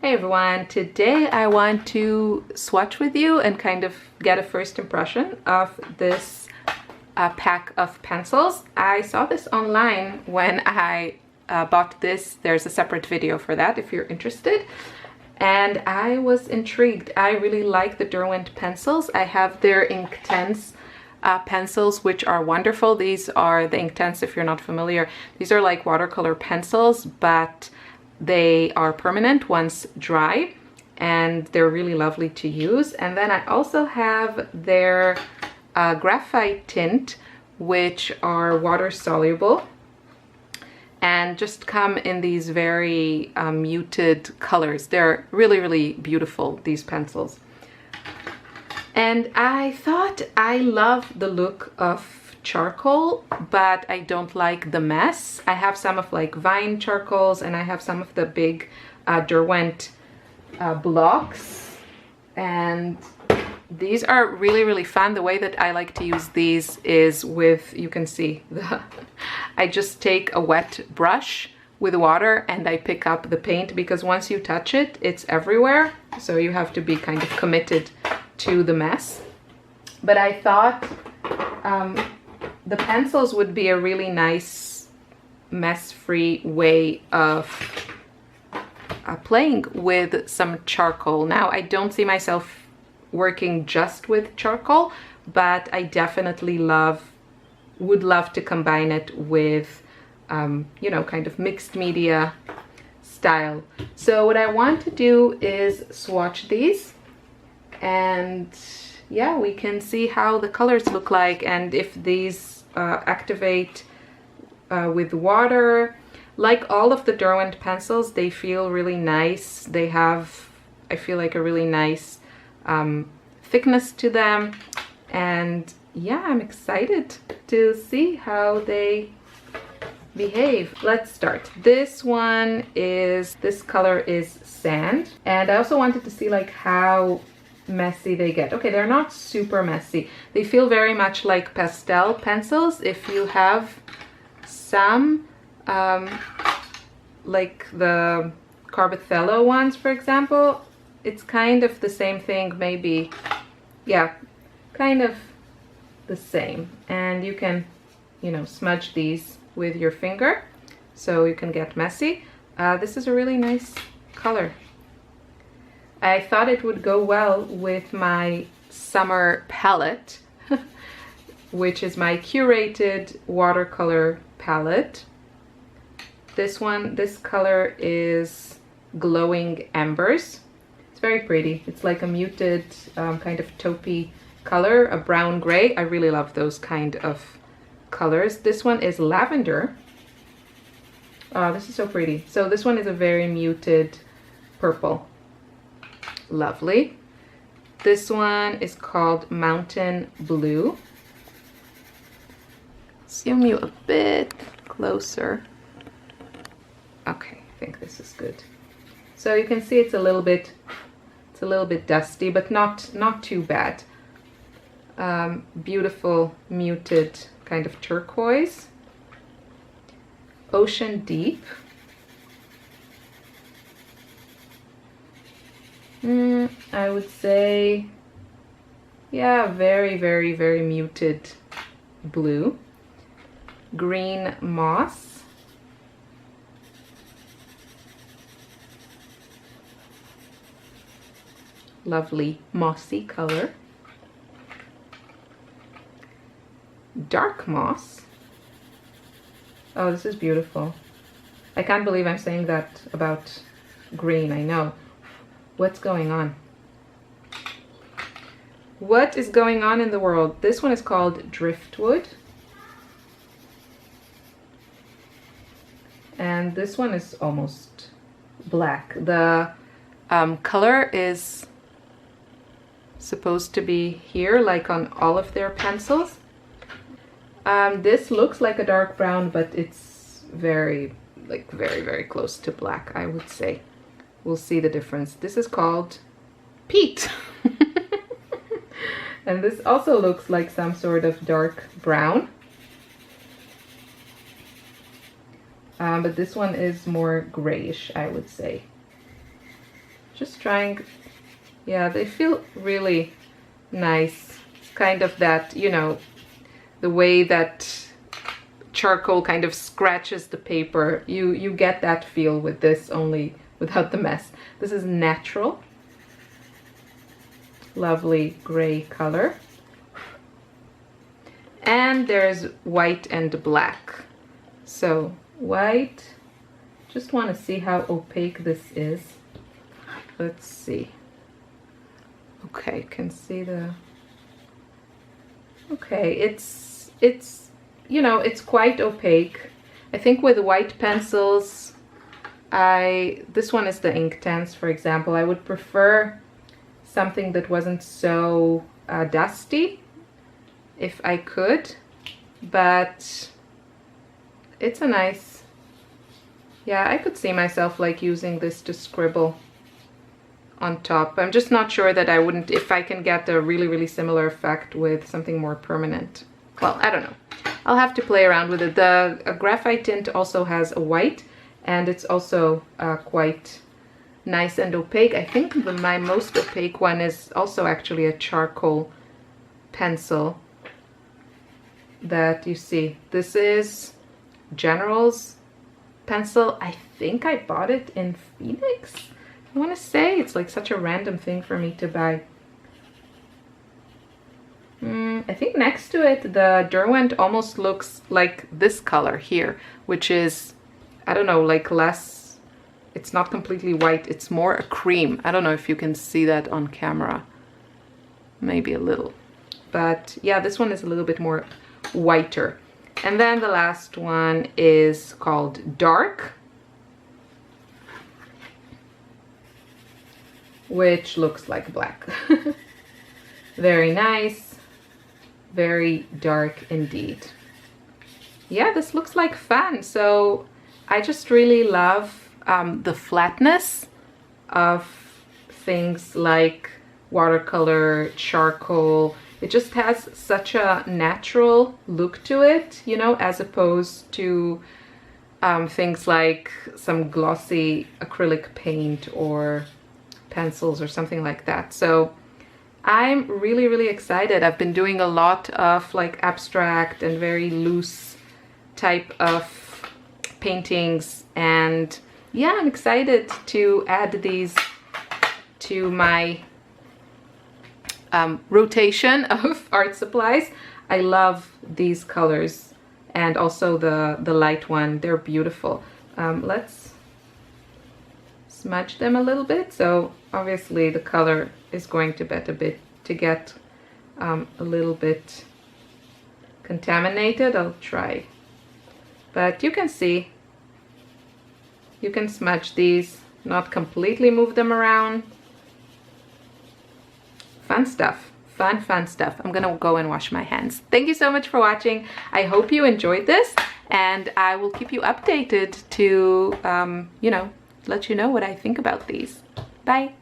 Hey everyone, today I want to swatch with you and kind of get a first impression of this pack of pencils. I saw this online when I bought this. There's a separate video for that if you're interested. And I was intrigued. I really like the Derwent pencils. I have their Inktense pencils, which are wonderful. These are the Inktense, if you're not familiar. These are like watercolor pencils, but they are permanent once dry, and they're really lovely to use. And then I also have their graphite tint, which are water soluble and just come in these very muted colors. They're really, really beautiful, these pencils. And I thought I love the look of charcoal, but I don't like the mess. I have some of like Vine charcoals, and I have some of the big Derwent blocks, and these are really, really fun. The way that I like to use these is with, you can see, I just take a wet brush with water and I pick up the paint, because once you touch it, it's everywhere. So you have to be kind of committed to the mess. But I thought the pencils would be a really nice mess-free way of playing with some charcoal. Now, I don't see myself working just with charcoal, but I definitely would love to combine it with, you know, kind of mixed media style. So what I want to do is swatch these, and yeah, we can see how the colors look like, and if these activate with water. Like all of the Derwent pencils, they feel really nice. They have, I feel like, a really nice thickness to them. And yeah, I'm excited to see how they behave. Let's start. This color is sand. And I also wanted to see like how messy they get. Okay, they're not super messy. They feel very much like pastel pencils. If you have some like the Carbothello ones, for example, it's kind of the same thing, maybe. Yeah, kind of the same. And you can, you know, smudge these with your finger so you can get messy. This is a really nice color. I thought it would go well with my summer palette, which is my curated watercolor palette. This color is Glowing Embers. It's very pretty. It's like a muted kind of taupey color, a brown gray. I really love those kind of colors. This one is Lavender. Oh, this is so pretty. So this one is a very muted purple. Lovely. This one is called Mountain Blue. Zoom you a bit closer. Okay, I think this is good. So you can see it's a little bit dusty, but not too bad. Beautiful muted kind of turquoise. Ocean Deep. I would say, yeah, very, very, very muted blue. Green Moss. Lovely mossy color. Dark Moss. Oh, this is beautiful. I can't believe I'm saying that about green, I know. What's going on? What is going on in the world? This one is called Driftwood. And this one is almost black. The color is supposed to be here, like on all of their pencils. This looks like a dark brown, but it's very, very close to black, I would say. We'll see the difference. This is called Peat. And this also looks like some sort of dark brown. But this one is more grayish, I would say. Just trying, yeah, they feel really nice. It's kind of that, you know, the way that charcoal kind of scratches the paper. You get that feel with this, only without the mess. This is natural. Lovely gray color. And there's white and black. So white, just want to see how opaque this is. Let's see. Okay, can see the, okay, it's you know, it's quite opaque. I think with white pencils, this one is the Inktense, for example. I would prefer something that wasn't so dusty if I could, but it's a nice, yeah, I could see myself like using this to scribble on top. I'm just not sure that I wouldn't, if I can get a really similar effect with something more permanent. Well, I don't know. I'll have to play around with it. The graphite tint also has a white, and it's also quite nice and opaque. I think my most opaque one is also actually a charcoal pencil that you see. This is General's pencil. I think I bought it in Phoenix. I want to say it's like such a random thing for me to buy. I think next to it, the Derwent almost looks like this color here, which is, I don't know, like less, it's not completely white, it's more a cream. I don't know if you can see that on camera. Maybe a little. But yeah, this one is a little bit more whiter. And then the last one is called Dark, which looks like black. Very nice. Very dark indeed. Yeah, this looks like fun. So I just really love the flatness of things like watercolor, charcoal. It just has such a natural look to it, you know, as opposed to things like some glossy acrylic paint or pencils or something like that. So I'm really excited. I've been doing a lot of like abstract and very loose type of paintings, and yeah, I'm excited to add these to my rotation of art supplies. I love these colors, and also the light one. They're beautiful. Let's smudge them a little bit. So obviously the color is going to get a little bit contaminated. I'll try, but you can see, you can smudge these, not completely move them around. Fun stuff. Fun stuff. I'm gonna go and wash my hands. Thank you so much for watching. I hope you enjoyed this, and I will keep you updated to you know, let you know what I think about these. Bye.